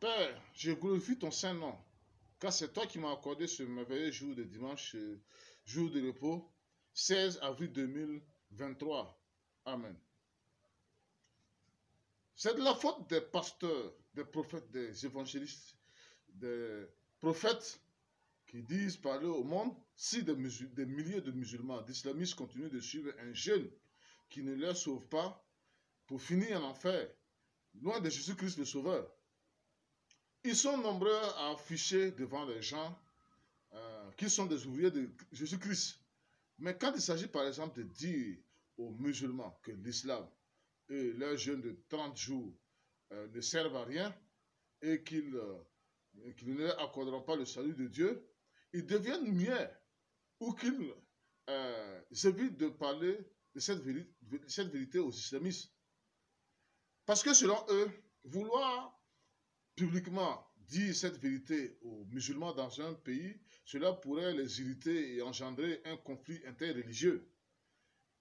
Père, je glorifie ton saint nom, car c'est toi qui m'as accordé ce merveilleux jour de dimanche, jour de repos, 16 avril 2023. Amen. C'est de la faute des pasteurs, des prophètes, des évangélistes, des prophètes qui disent parler au monde si des milliers de musulmans, d'islamistes continuent de suivre un jeûne qui ne leur sauve pas pour finir en enfer, loin de Jésus-Christ le Sauveur. Ils sont nombreux à afficher devant les gens qu'ils sont des ouvriers de Jésus-Christ. Mais quand il s'agit par exemple de dire aux musulmans que l'islam et leur jeûne de 30 jours ne servent à rien et qu'ils ne leur accorderont pas le salut de Dieu, ils deviennent muets ou qu'ils évitent de parler de cette vérité aux islamistes. Parce que selon eux, vouloir publiquement dire cette vérité aux musulmans dans un pays, cela pourrait les irriter et engendrer un conflit interreligieux.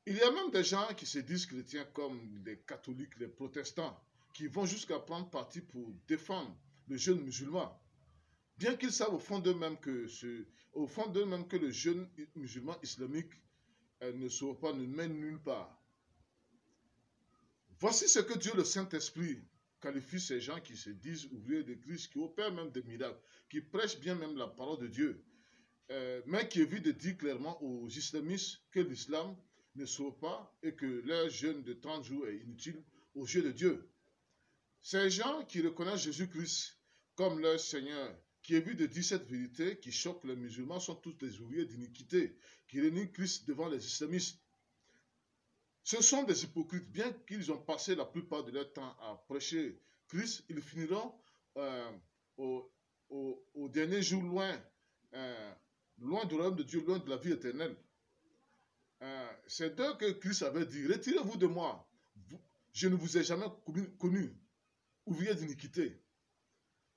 Il y a même des gens qui se disent chrétiens comme les catholiques, les protestants, qui vont jusqu'à prendre parti pour défendre le jeûne musulman, bien qu'ils savent au fond d'eux-mêmes que, le jeûne musulman islamique ne sauve pas, ne mène nulle part. Voici ce que Dieu le Saint-Esprit qualifie ces gens qui se disent ouvriers de Christ, qui opèrent même des miracles, qui prêchent bien même la parole de Dieu, mais qui évitent de dire clairement aux islamistes que l'islam ne sauve pas et que leur jeûne de 30 jours est inutile aux yeux de Dieu. Ces gens qui reconnaissent Jésus-Christ comme leur Seigneur, qui évitent de dire cette vérité qui choque les musulmans, sont tous des ouvriers d'iniquité, qui renient Christ devant les islamistes. Ce sont des hypocrites, bien qu'ils ont passé la plupart de leur temps à prêcher Christ, ils finiront au dernier jour loin du royaume de Dieu, loin de la vie éternelle. C'est d'eux que Christ avait dit, retirez-vous de moi, je ne vous ai jamais connu, ouvrier d'iniquité.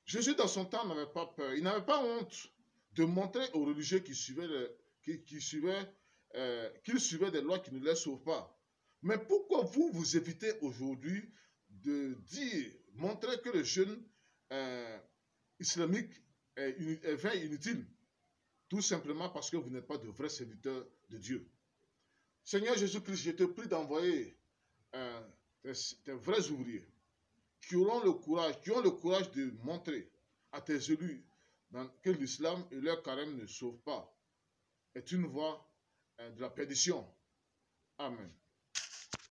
Jésus dans son temps n'avait pas peur, il n'avait pas honte de montrer aux religieux qu'il suivait des lois qui ne les sauvent pas. Mais pourquoi vous évitez aujourd'hui de montrer que le jeûne islamique est vain et inutile? Tout simplement parce que vous n'êtes pas de vrais serviteurs de Dieu. Seigneur Jésus-Christ, je te prie d'envoyer des vrais ouvriers qui ont le courage de montrer à tes élus que l'islam et leur carême ne sauvent pas, est une voie de la perdition. Amen.